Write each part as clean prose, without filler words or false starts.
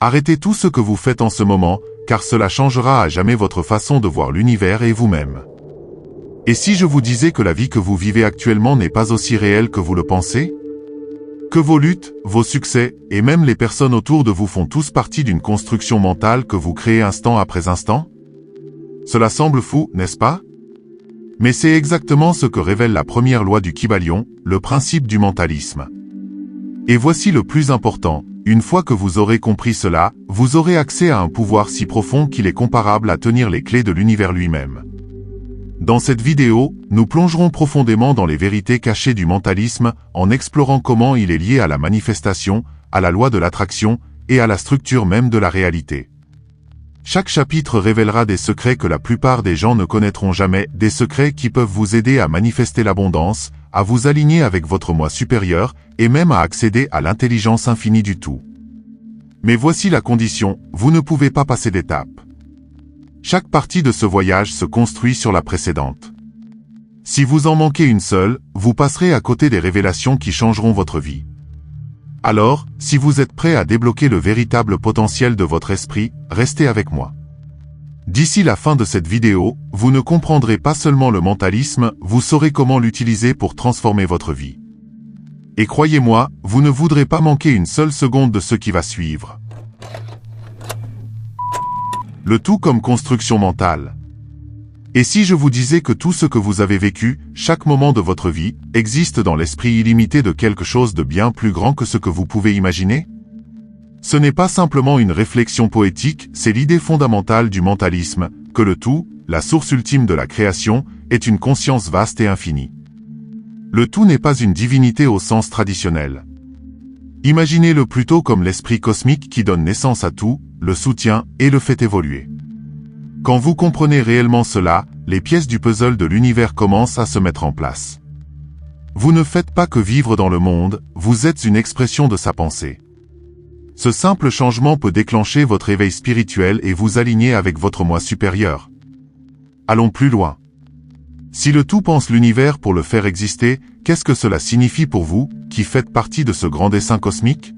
Arrêtez tout ce que vous faites en ce moment, car cela changera à jamais votre façon de voir l'univers et vous-même. Et si je vous disais que la vie que vous vivez actuellement n'est pas aussi réelle que vous le pensez? Que vos luttes, vos succès, et même les personnes autour de vous font tous partie d'une construction mentale que vous créez instant après instant? Cela semble fou, n'est-ce pas? Mais c'est exactement ce que révèle la première loi du Kybalion, le principe du mentalisme. Et voici le plus important, une fois que vous aurez compris cela, vous aurez accès à un pouvoir si profond qu'il est comparable à tenir les clés de l'univers lui-même. Dans cette vidéo, nous plongerons profondément dans les vérités cachées du mentalisme, en explorant comment il est lié à la manifestation, à la loi de l'attraction, et à la structure même de la réalité. Chaque chapitre révélera des secrets que la plupart des gens ne connaîtront jamais, des secrets qui peuvent vous aider à manifester l'abondance, à vous aligner avec votre moi supérieur, et même à accéder à l'intelligence infinie du tout. Mais voici la condition, vous ne pouvez pas passer d'étape. Chaque partie de ce voyage se construit sur la précédente. Si vous en manquez une seule, vous passerez à côté des révélations qui changeront votre vie. Alors, si vous êtes prêt à débloquer le véritable potentiel de votre esprit, restez avec moi. D'ici la fin de cette vidéo, vous ne comprendrez pas seulement le mentalisme, vous saurez comment l'utiliser pour transformer votre vie. Et croyez-moi, vous ne voudrez pas manquer une seule seconde de ce qui va suivre. Le tout comme construction mentale. Et si je vous disais que tout ce que vous avez vécu, chaque moment de votre vie, existe dans l'esprit illimité de quelque chose de bien plus grand que ce que vous pouvez imaginer? Ce n'est pas simplement une réflexion poétique, c'est l'idée fondamentale du mentalisme, que le tout, la source ultime de la création, est une conscience vaste et infinie. Le tout n'est pas une divinité au sens traditionnel. Imaginez-le plutôt comme l'esprit cosmique qui donne naissance à tout, le soutient et le fait évoluer. Quand vous comprenez réellement cela, les pièces du puzzle de l'univers commencent à se mettre en place. Vous ne faites pas que vivre dans le monde, vous êtes une expression de sa pensée. Ce simple changement peut déclencher votre éveil spirituel et vous aligner avec votre moi supérieur. Allons plus loin. Si le tout pense l'univers pour le faire exister, qu'est-ce que cela signifie pour vous, qui faites partie de ce grand dessein cosmique?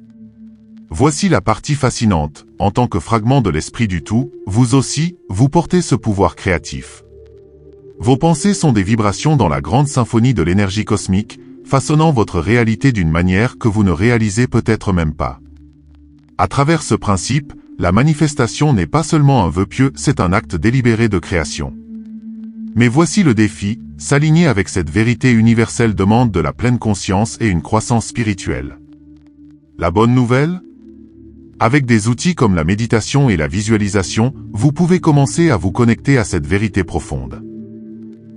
Voici la partie fascinante, en tant que fragment de l'esprit du tout, vous aussi, vous portez ce pouvoir créatif. Vos pensées sont des vibrations dans la grande symphonie de l'énergie cosmique, façonnant votre réalité d'une manière que vous ne réalisez peut-être même pas. À travers ce principe, la manifestation n'est pas seulement un vœu pieux, c'est un acte délibéré de création. Mais voici le défi, s'aligner avec cette vérité universelle demande de la pleine conscience et une croissance spirituelle. La bonne nouvelle? Avec des outils comme la méditation et la visualisation, vous pouvez commencer à vous connecter à cette vérité profonde.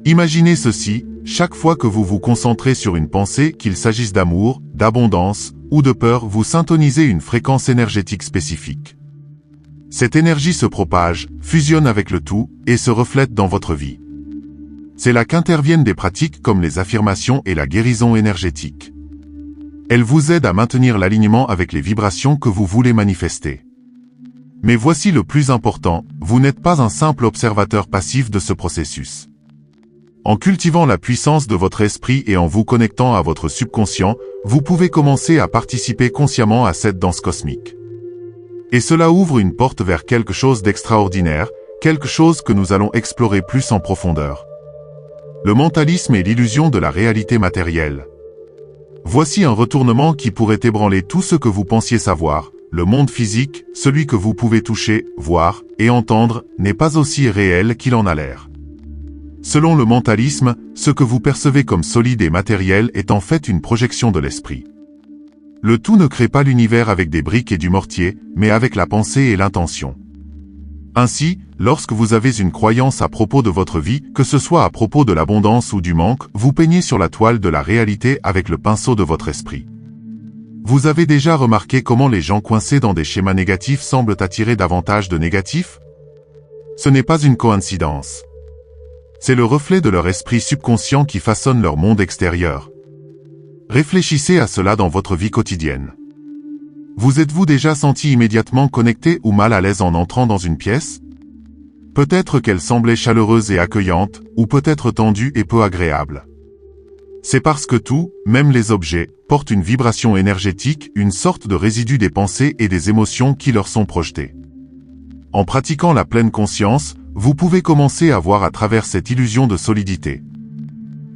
Imaginez ceci, chaque fois que vous vous concentrez sur une pensée, qu'il s'agisse d'amour, d'abondance ou de peur, vous syntonisez une fréquence énergétique spécifique. Cette énergie se propage, fusionne avec le tout, et se reflète dans votre vie. C'est là qu'interviennent des pratiques comme les affirmations et la guérison énergétique. Elles vous aident à maintenir l'alignement avec les vibrations que vous voulez manifester. Mais voici le plus important, vous n'êtes pas un simple observateur passif de ce processus. En cultivant la puissance de votre esprit et en vous connectant à votre subconscient, vous pouvez commencer à participer consciemment à cette danse cosmique. Et cela ouvre une porte vers quelque chose d'extraordinaire, quelque chose que nous allons explorer plus en profondeur. Le mentalisme est l'illusion de la réalité matérielle. Voici un retournement qui pourrait ébranler tout ce que vous pensiez savoir. Le monde physique, celui que vous pouvez toucher, voir et entendre, n'est pas aussi réel qu'il en a l'air. Selon le mentalisme, ce que vous percevez comme solide et matériel est en fait une projection de l'esprit. Le tout ne crée pas l'univers avec des briques et du mortier, mais avec la pensée et l'intention. Ainsi, lorsque vous avez une croyance à propos de votre vie, que ce soit à propos de l'abondance ou du manque, vous peignez sur la toile de la réalité avec le pinceau de votre esprit. Vous avez déjà remarqué comment les gens coincés dans des schémas négatifs semblent attirer davantage de négatifs? Ce n'est pas une coïncidence. C'est le reflet de leur esprit subconscient qui façonne leur monde extérieur. Réfléchissez à cela dans votre vie quotidienne. Vous êtes-vous déjà senti immédiatement connecté ou mal à l'aise en entrant dans une pièce? Peut-être qu'elle semblait chaleureuse et accueillante, ou peut-être tendue et peu agréable. C'est parce que tout, même les objets, portent une vibration énergétique, une sorte de résidu des pensées et des émotions qui leur sont projetées. En pratiquant la pleine conscience, vous pouvez commencer à voir à travers cette illusion de solidité.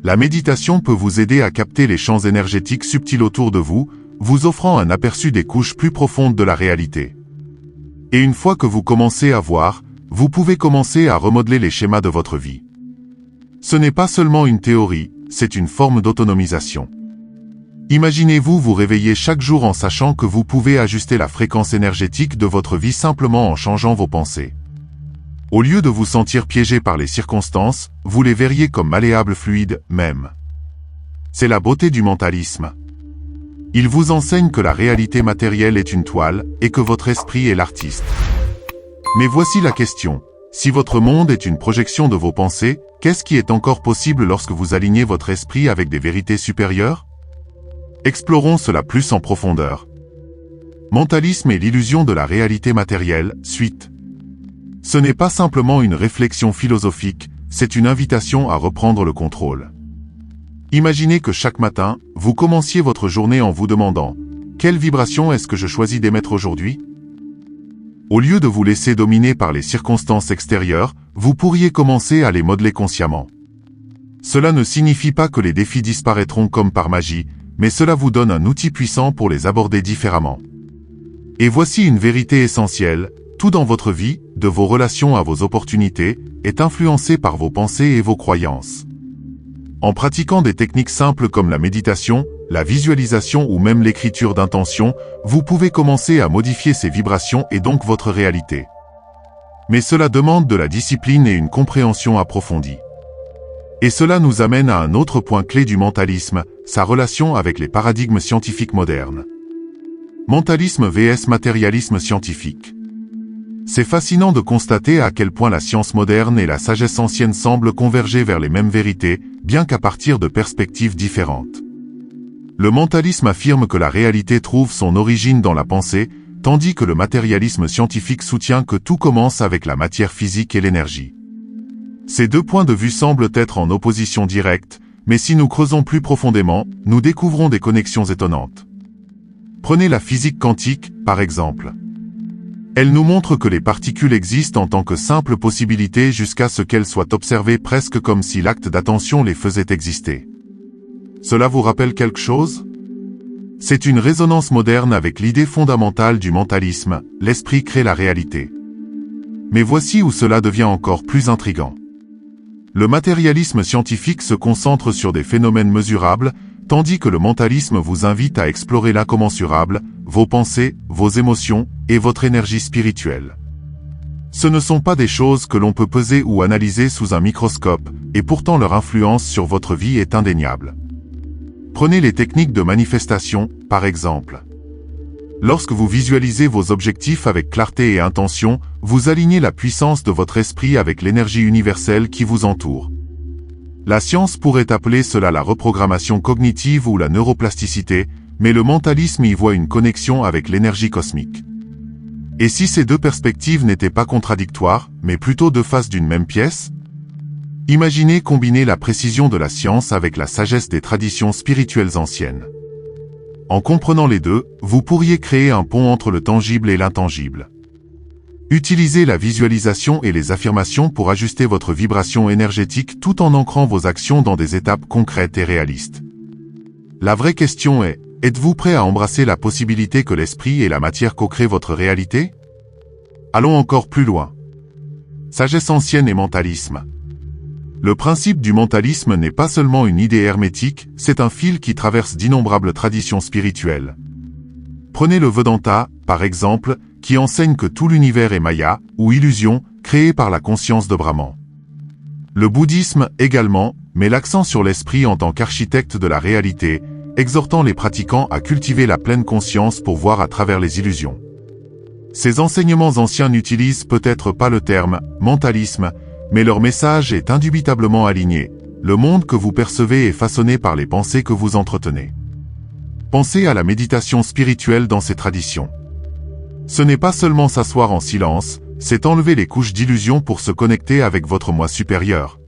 La méditation peut vous aider à capter les champs énergétiques subtils autour de vous, vous offrant un aperçu des couches plus profondes de la réalité. Et une fois que vous commencez à voir, vous pouvez commencer à remodeler les schémas de votre vie. Ce n'est pas seulement une théorie, c'est une forme d'autonomisation. Imaginez-vous vous réveiller chaque jour en sachant que vous pouvez ajuster la fréquence énergétique de votre vie simplement en changeant vos pensées. Au lieu de vous sentir piégé par les circonstances, vous les verriez comme malléables fluides, même. C'est la beauté du mentalisme. Il vous enseigne que la réalité matérielle est une toile, et que votre esprit est l'artiste. Mais voici la question. Si votre monde est une projection de vos pensées, qu'est-ce qui est encore possible lorsque vous alignez votre esprit avec des vérités supérieures? Explorons cela plus en profondeur. Mentalisme et l'illusion de la réalité matérielle, suite. Ce n'est pas simplement une réflexion philosophique, c'est une invitation à reprendre le contrôle. Imaginez que chaque matin, vous commenciez votre journée en vous demandant « Quelle vibration est-ce que je choisis d'émettre aujourd'hui ?» Au lieu de vous laisser dominer par les circonstances extérieures, vous pourriez commencer à les modeler consciemment. Cela ne signifie pas que les défis disparaîtront comme par magie, mais cela vous donne un outil puissant pour les aborder différemment. Et voici une vérité essentielle, tout dans votre vie, de vos relations à vos opportunités, est influencé par vos pensées et vos croyances. En pratiquant des techniques simples comme la méditation, la visualisation ou même l'écriture d'intention, vous pouvez commencer à modifier ces vibrations et donc votre réalité. Mais cela demande de la discipline et une compréhension approfondie. Et cela nous amène à un autre point clé du mentalisme, sa relation avec les paradigmes scientifiques modernes. Mentalisme vs matérialisme scientifique. C'est fascinant de constater à quel point la science moderne et la sagesse ancienne semblent converger vers les mêmes vérités, bien qu'à partir de perspectives différentes. Le mentalisme affirme que la réalité trouve son origine dans la pensée, tandis que le matérialisme scientifique soutient que tout commence avec la matière physique et l'énergie. Ces deux points de vue semblent être en opposition directe, mais si nous creusons plus profondément, nous découvrons des connexions étonnantes. Prenez la physique quantique, par exemple. Elle nous montre que les particules existent en tant que simples possibilités jusqu'à ce qu'elles soient observées presque comme si l'acte d'attention les faisait exister. Cela vous rappelle quelque chose? C'est une résonance moderne avec l'idée fondamentale du mentalisme, l'esprit crée la réalité. Mais voici où cela devient encore plus intrigant. Le matérialisme scientifique se concentre sur des phénomènes mesurables, tandis que le mentalisme vous invite à explorer l'incommensurable, vos pensées, vos émotions, et votre énergie spirituelle. Ce ne sont pas des choses que l'on peut peser ou analyser sous un microscope, et pourtant leur influence sur votre vie est indéniable. Prenez les techniques de manifestation, par exemple. Lorsque vous visualisez vos objectifs avec clarté et intention, vous alignez la puissance de votre esprit avec l'énergie universelle qui vous entoure. La science pourrait appeler cela la reprogrammation cognitive ou la neuroplasticité, mais le mentalisme y voit une connexion avec l'énergie cosmique. Et si ces deux perspectives n'étaient pas contradictoires, mais plutôt deux faces d'une même pièce? Imaginez combiner la précision de la science avec la sagesse des traditions spirituelles anciennes. En comprenant les deux, vous pourriez créer un pont entre le tangible et l'intangible. Utilisez la visualisation et les affirmations pour ajuster votre vibration énergétique tout en ancrant vos actions dans des étapes concrètes et réalistes. La vraie question est, êtes-vous prêt à embrasser la possibilité que l'esprit et la matière co-créent votre réalité? Allons encore plus loin. Sagesse ancienne et mentalisme. Le principe du mentalisme n'est pas seulement une idée hermétique, c'est un fil qui traverse d'innombrables traditions spirituelles. Prenez le Vedanta, par exemple, qui enseigne que tout l'univers est Maya, ou illusion, créée par la conscience de Brahman. Le bouddhisme, également, met l'accent sur l'esprit en tant qu'architecte de la réalité, exhortant les pratiquants à cultiver la pleine conscience pour voir à travers les illusions. Ces enseignements anciens n'utilisent peut-être pas le terme « mentalisme », mais leur message est indubitablement aligné. Le monde que vous percevez est façonné par les pensées que vous entretenez. Pensez à la méditation spirituelle dans ces traditions. Ce n'est pas seulement s'asseoir en silence, c'est enlever les couches d'illusion pour se connecter avec votre moi supérieur.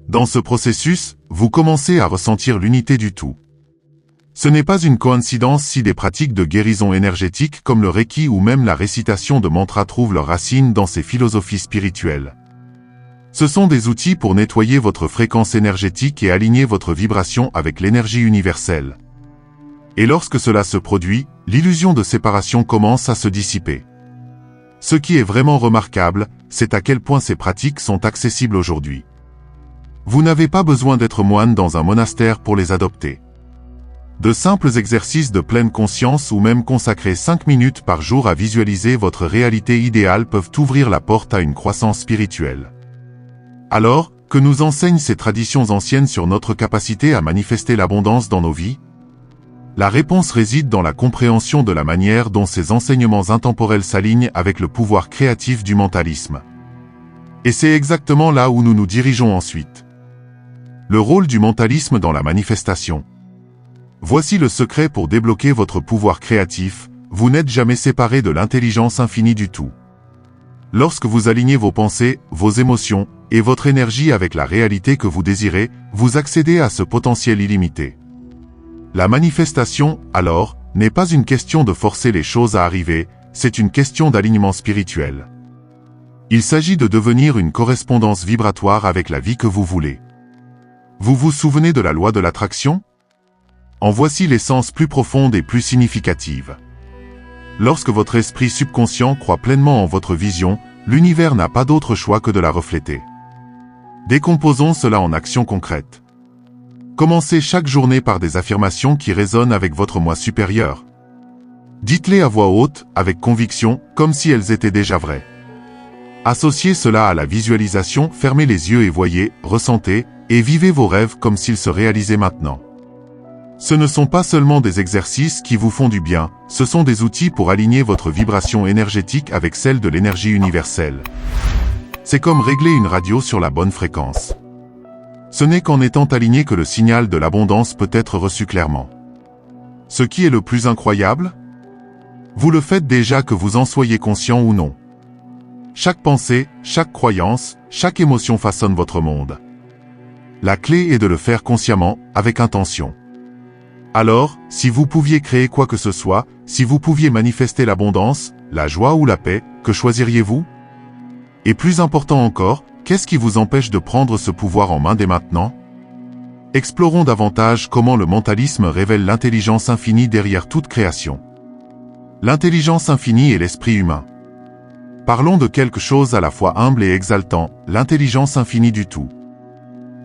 Dans ce processus, vous commencez à ressentir l'unité du tout. Ce n'est pas une coïncidence si des pratiques de guérison énergétique comme le Reiki ou même la récitation de mantras trouvent leurs racines dans ces philosophies spirituelles. Ce sont des outils pour nettoyer votre fréquence énergétique et aligner votre vibration avec l'énergie universelle. Et lorsque cela se produit, l'illusion de séparation commence à se dissiper. Ce qui est vraiment remarquable, c'est à quel point ces pratiques sont accessibles aujourd'hui. Vous n'avez pas besoin d'être moine dans un monastère pour les adopter. De simples exercices de pleine conscience ou même consacrer 5 minutes par jour à visualiser votre réalité idéale peuvent ouvrir la porte à une croissance spirituelle. Alors, que nous enseignent ces traditions anciennes sur notre capacité à manifester l'abondance dans nos vies? La réponse réside dans la compréhension de la manière dont ces enseignements intemporels s'alignent avec le pouvoir créatif du mentalisme. Et c'est exactement là où nous nous dirigeons ensuite. Le rôle du mentalisme dans la manifestation. Voici le secret pour débloquer votre pouvoir créatif, vous n'êtes jamais séparé de l'intelligence infinie du tout. Lorsque vous alignez vos pensées, vos émotions, et votre énergie avec la réalité que vous désirez, vous accédez à ce potentiel illimité. La manifestation, alors, n'est pas une question de forcer les choses à arriver, c'est une question d'alignement spirituel. Il s'agit de devenir une correspondance vibratoire avec la vie que vous voulez. Vous vous souvenez de la loi de l'attraction? En voici l'essence plus profonde et plus significative. Lorsque votre esprit subconscient croit pleinement en votre vision, l'univers n'a pas d'autre choix que de la refléter. Décomposons cela en actions concrètes. Commencez chaque journée par des affirmations qui résonnent avec votre moi supérieur. Dites-les à voix haute, avec conviction, comme si elles étaient déjà vraies. Associez cela à la visualisation, fermez les yeux et voyez, ressentez, et vivez vos rêves comme s'ils se réalisaient maintenant. Ce ne sont pas seulement des exercices qui vous font du bien, ce sont des outils pour aligner votre vibration énergétique avec celle de l'énergie universelle. C'est comme régler une radio sur la bonne fréquence. Ce n'est qu'en étant aligné que le signal de l'abondance peut être reçu clairement. Ce qui est le plus incroyable? Vous le faites déjà que vous en soyez conscient ou non. Chaque pensée, chaque croyance, chaque émotion façonne votre monde. La clé est de le faire consciemment, avec intention. Alors, si vous pouviez créer quoi que ce soit, si vous pouviez manifester l'abondance, la joie ou la paix, que choisiriez-vous? Et plus important encore, qu'est-ce qui vous empêche de prendre ce pouvoir en main dès maintenant? Explorons davantage comment le mentalisme révèle l'intelligence infinie derrière toute création. L'intelligence infinie est l'esprit humain. Parlons de quelque chose à la fois humble et exaltant, l'intelligence infinie du tout.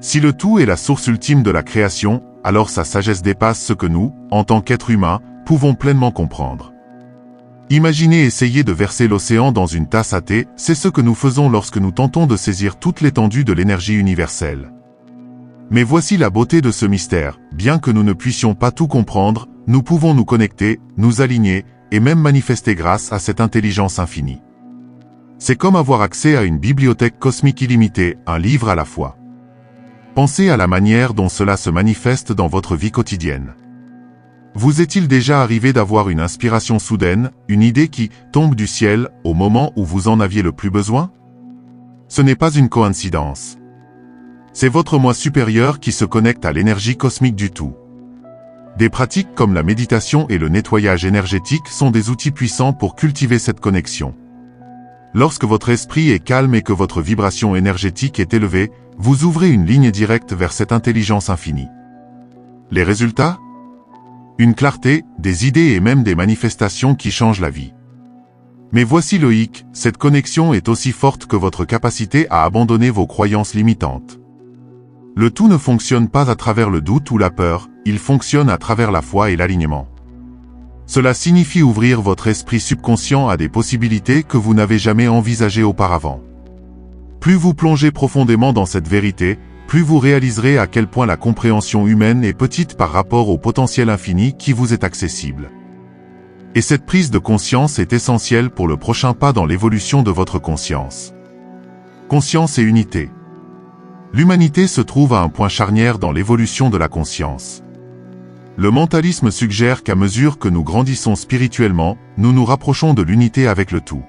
Si le tout est la source ultime de la création, alors sa sagesse dépasse ce que nous, en tant qu'êtres humains, pouvons pleinement comprendre. Imaginez essayer de verser l'océan dans une tasse à thé, c'est ce que nous faisons lorsque nous tentons de saisir toute l'étendue de l'énergie universelle. Mais voici la beauté de ce mystère, bien que nous ne puissions pas tout comprendre, nous pouvons nous connecter, nous aligner, et même manifester grâce à cette intelligence infinie. C'est comme avoir accès à une bibliothèque cosmique illimitée, un livre à la fois. Pensez à la manière dont cela se manifeste dans votre vie quotidienne. Vous est-il déjà arrivé d'avoir une inspiration soudaine, une idée qui tombe du ciel au moment où vous en aviez le plus besoin? Ce n'est pas une coïncidence. C'est votre moi supérieur qui se connecte à l'énergie cosmique du tout. Des pratiques comme la méditation et le nettoyage énergétique sont des outils puissants pour cultiver cette connexion. Lorsque votre esprit est calme et que votre vibration énergétique est élevée, vous ouvrez une ligne directe vers cette intelligence infinie. Les résultats? Une clarté, des idées et même des manifestations qui changent la vie. Mais voici le hic, cette connexion est aussi forte que votre capacité à abandonner vos croyances limitantes. Le tout ne fonctionne pas à travers le doute ou la peur, il fonctionne à travers la foi et l'alignement. Cela signifie ouvrir votre esprit subconscient à des possibilités que vous n'avez jamais envisagées auparavant. Plus vous plongez profondément dans cette vérité, plus vous réaliserez à quel point la compréhension humaine est petite par rapport au potentiel infini qui vous est accessible. Et cette prise de conscience est essentielle pour le prochain pas dans l'évolution de votre conscience. Conscience et unité. L'humanité se trouve à un point charnière dans l'évolution de la conscience. Le mentalisme suggère qu'à mesure que nous grandissons spirituellement, nous nous rapprochons de l'unité avec le tout.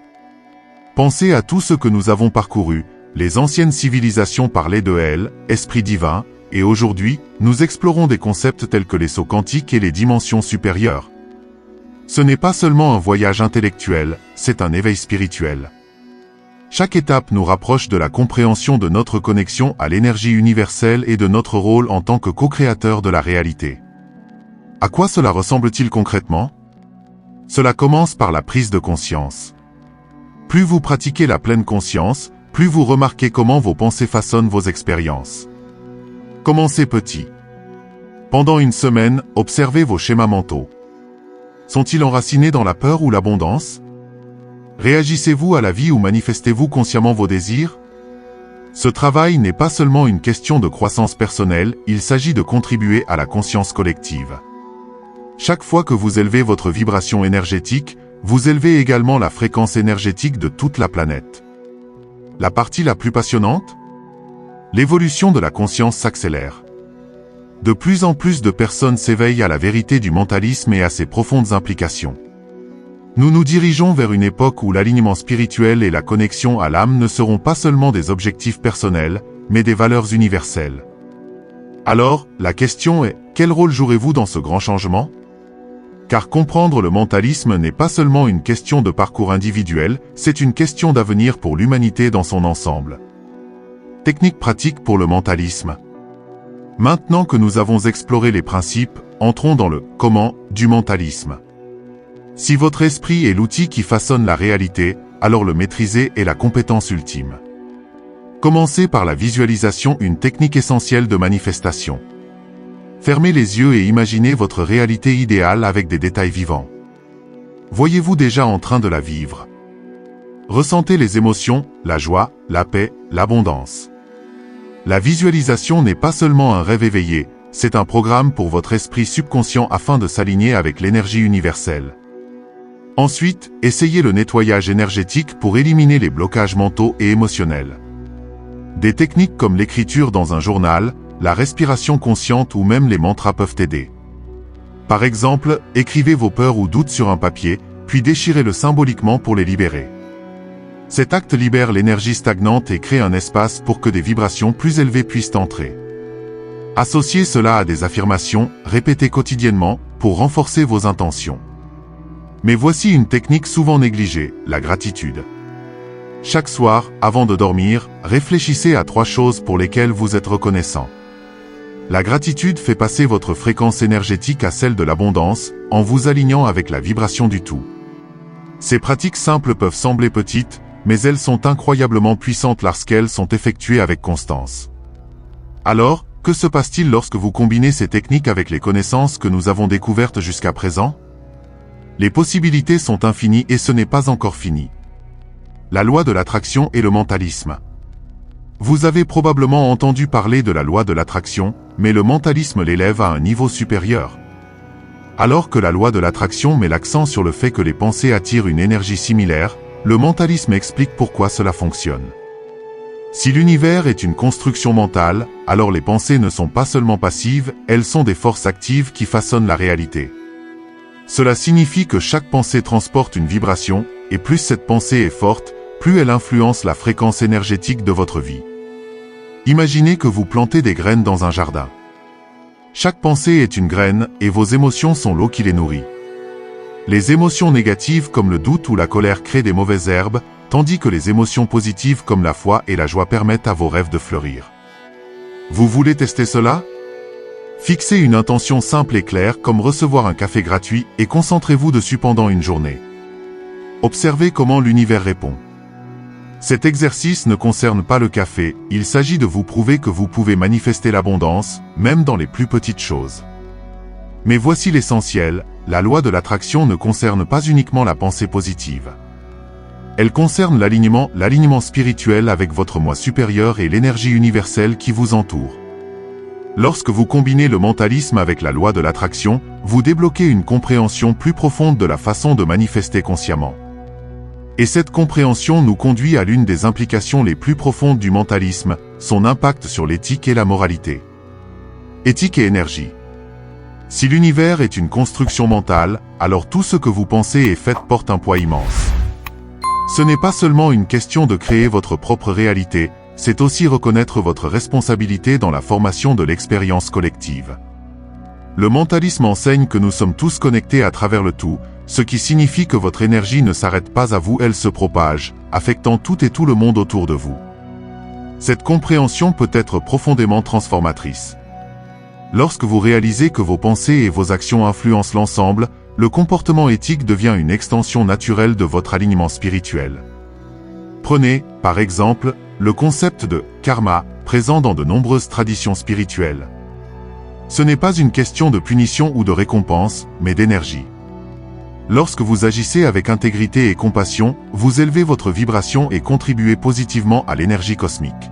Pensez à tout ce que nous avons parcouru, Les anciennes civilisations parlaient de El, esprit divin, et aujourd'hui, nous explorons des concepts tels que les sauts quantiques et les dimensions supérieures. Ce n'est pas seulement un voyage intellectuel, c'est un éveil spirituel. Chaque étape nous rapproche de la compréhension de notre connexion à l'énergie universelle et de notre rôle en tant que co-créateur de la réalité. À quoi cela ressemble-t-il concrètement? Cela commence par la prise de conscience. Plus vous pratiquez la pleine conscience, plus vous remarquez comment vos pensées façonnent vos expériences. Commencez petit. Pendant une semaine, observez vos schémas mentaux. Sont-ils enracinés dans la peur ou l'abondance? Réagissez-vous à la vie ou manifestez-vous consciemment vos désirs? Ce travail n'est pas seulement une question de croissance personnelle, il s'agit de contribuer à la conscience collective. Chaque fois que vous élevez votre vibration énergétique, vous élevez également la fréquence énergétique de toute la planète. La partie la plus passionnante? L'évolution de la conscience s'accélère. De plus en plus de personnes s'éveillent à la vérité du mentalisme et à ses profondes implications. Nous nous dirigeons vers une époque où l'alignement spirituel et la connexion à l'âme ne seront pas seulement des objectifs personnels, mais des valeurs universelles. Alors, la question est, quel rôle jouerez-vous dans ce grand changement? Car comprendre le mentalisme n'est pas seulement une question de parcours individuel, c'est une question d'avenir pour l'humanité dans son ensemble. Technique pratique pour le mentalisme. Maintenant que nous avons exploré les principes, entrons dans le « comment » du mentalisme. Si votre esprit est l'outil qui façonne la réalité, alors le maîtriser est la compétence ultime. Commencez par la visualisation, une technique essentielle de manifestation. Fermez les yeux et imaginez votre réalité idéale avec des détails vivants. Voyez-vous déjà en train de la vivre? Ressentez les émotions, la joie, la paix, l'abondance. La visualisation n'est pas seulement un rêve éveillé, c'est un programme pour votre esprit subconscient afin de s'aligner avec l'énergie universelle. Ensuite, essayez le nettoyage énergétique pour éliminer les blocages mentaux et émotionnels. Des techniques comme l'écriture dans un journal, la respiration consciente ou même les mantras peuvent aider. Par exemple, écrivez vos peurs ou doutes sur un papier, puis déchirez-le symboliquement pour les libérer. Cet acte libère l'énergie stagnante et crée un espace pour que des vibrations plus élevées puissent entrer. Associez cela à des affirmations, répétées quotidiennement, pour renforcer vos intentions. Mais voici une technique souvent négligée, la gratitude. Chaque soir, avant de dormir, réfléchissez à 3 choses pour lesquelles vous êtes reconnaissant. La gratitude fait passer votre fréquence énergétique à celle de l'abondance, en vous alignant avec la vibration du tout. Ces pratiques simples peuvent sembler petites, mais elles sont incroyablement puissantes lorsqu'elles sont effectuées avec constance. Alors, que se passe-t-il lorsque vous combinez ces techniques avec les connaissances que nous avons découvertes jusqu'à présent? Les possibilités sont infinies et ce n'est pas encore fini. La loi de l'attraction et le mentalisme. Vous avez probablement entendu parler de la loi de l'attraction, mais le mentalisme l'élève à un niveau supérieur. Alors que la loi de l'attraction met l'accent sur le fait que les pensées attirent une énergie similaire, le mentalisme explique pourquoi cela fonctionne. Si l'univers est une construction mentale, alors les pensées ne sont pas seulement passives, elles sont des forces actives qui façonnent la réalité. Cela signifie que chaque pensée transporte une vibration, et plus cette pensée est forte, plus elle influence la fréquence énergétique de votre vie. Imaginez que vous plantez des graines dans un jardin. Chaque pensée est une graine, et vos émotions sont l'eau qui les nourrit. Les émotions négatives comme le doute ou la colère créent des mauvaises herbes, tandis que les émotions positives comme la foi et la joie permettent à vos rêves de fleurir. Vous voulez tester cela? Fixez une intention simple et claire comme recevoir un café gratuit et concentrez-vous dessus pendant une journée. Observez comment l'univers répond. Cet exercice ne concerne pas le café, il s'agit de vous prouver que vous pouvez manifester l'abondance, même dans les plus petites choses. Mais voici l'essentiel, la loi de l'attraction ne concerne pas uniquement la pensée positive. Elle concerne l'alignement spirituel avec votre moi supérieur et l'énergie universelle qui vous entoure. Lorsque vous combinez le mentalisme avec la loi de l'attraction, vous débloquez une compréhension plus profonde de la façon de manifester consciemment. Et cette compréhension nous conduit à l'une des implications les plus profondes du mentalisme, son impact sur l'éthique et la moralité. Éthique et énergie. Si l'univers est une construction mentale, alors tout ce que vous pensez et faites porte un poids immense. Ce n'est pas seulement une question de créer votre propre réalité, c'est aussi reconnaître votre responsabilité dans la formation de l'expérience collective. Le mentalisme enseigne que nous sommes tous connectés à travers le tout, ce qui signifie que votre énergie ne s'arrête pas à vous, elle se propage, affectant tout et tout le monde autour de vous. Cette compréhension peut être profondément transformatrice. Lorsque vous réalisez que vos pensées et vos actions influencent l'ensemble, le comportement éthique devient une extension naturelle de votre alignement spirituel. Prenez, par exemple, le concept de « karma » présent dans de nombreuses traditions spirituelles. Ce n'est pas une question de punition ou de récompense, mais d'énergie. Lorsque vous agissez avec intégrité et compassion, vous élevez votre vibration et contribuez positivement à l'énergie cosmique.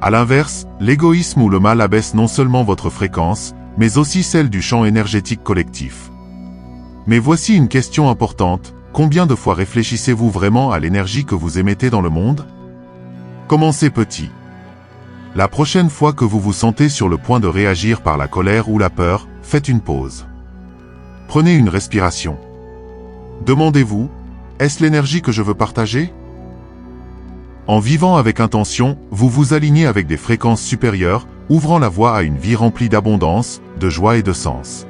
À l'inverse, l'égoïsme ou le mal abaisse non seulement votre fréquence, mais aussi celle du champ énergétique collectif. Mais voici une question importante, combien de fois réfléchissez-vous vraiment à l'énergie que vous émettez dans le monde? Commencez petit. La prochaine fois que vous vous sentez sur le point de réagir par la colère ou la peur, faites une pause. Prenez une respiration. Demandez-vous, est-ce l'énergie que je veux partager? En vivant avec intention, vous vous alignez avec des fréquences supérieures, ouvrant la voie à une vie remplie d'abondance, de joie et de sens.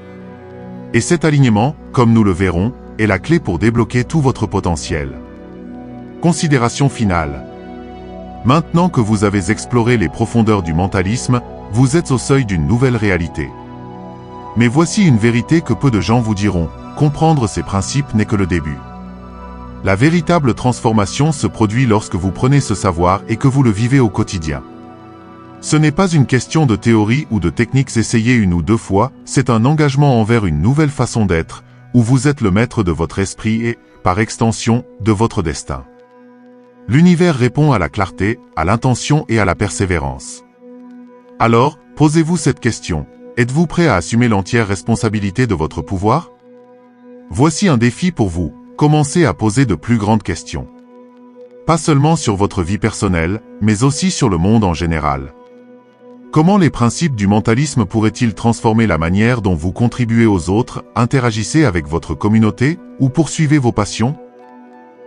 Et cet alignement, comme nous le verrons, est la clé pour débloquer tout votre potentiel. Considération finale. Maintenant que vous avez exploré les profondeurs du mentalisme, vous êtes au seuil d'une nouvelle réalité. Mais voici une vérité que peu de gens vous diront, comprendre ces principes n'est que le début. La véritable transformation se produit lorsque vous prenez ce savoir et que vous le vivez au quotidien. Ce n'est pas une question de théorie ou de techniques essayées une ou deux fois, c'est un engagement envers une nouvelle façon d'être, où vous êtes le maître de votre esprit et, par extension, de votre destin. L'univers répond à la clarté, à l'intention et à la persévérance. Alors, posez-vous cette question. Êtes-vous prêt à assumer l'entière responsabilité de votre pouvoir? Voici un défi pour vous. Commencez à poser de plus grandes questions. Pas seulement sur votre vie personnelle, mais aussi sur le monde en général. Comment les principes du mentalisme pourraient-ils transformer la manière dont vous contribuez aux autres, interagissez avec votre communauté, ou poursuivez vos passions?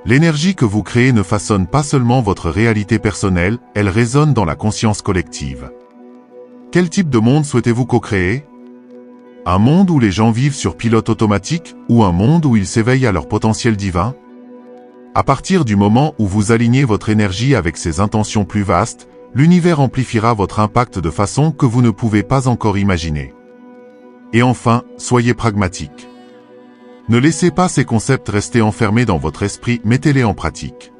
L'énergie que vous créez ne façonne pas seulement votre réalité personnelle, elle résonne dans la conscience collective. Quel type de monde souhaitez-vous co-créer? Un monde où les gens vivent sur pilote automatique, ou un monde où ils s'éveillent à leur potentiel divin? À partir du moment où vous alignez votre énergie avec ses intentions plus vastes, l'univers amplifiera votre impact de façon que vous ne pouvez pas encore imaginer. Et enfin, soyez pragmatique. Ne laissez pas ces concepts rester enfermés dans votre esprit, mettez-les en pratique.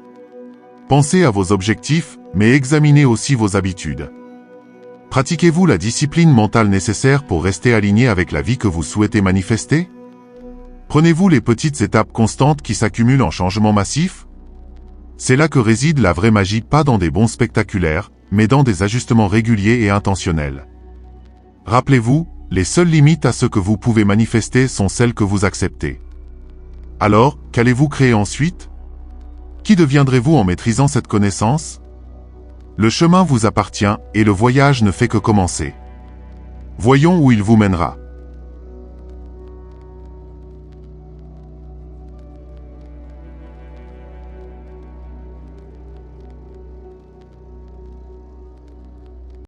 Pensez à vos objectifs, mais examinez aussi vos habitudes. Pratiquez-vous la discipline mentale nécessaire pour rester aligné avec la vie que vous souhaitez manifester? Prenez-vous les petites étapes constantes qui s'accumulent en changements massifs? C'est là que réside la vraie magie, pas dans des bonds spectaculaires, mais dans des ajustements réguliers et intentionnels. Rappelez-vous, les seules limites à ce que vous pouvez manifester sont celles que vous acceptez. Alors, qu'allez-vous créer ensuite? Qui deviendrez-vous en maîtrisant cette connaissance? Le chemin vous appartient, et le voyage ne fait que commencer. Voyons où il vous mènera.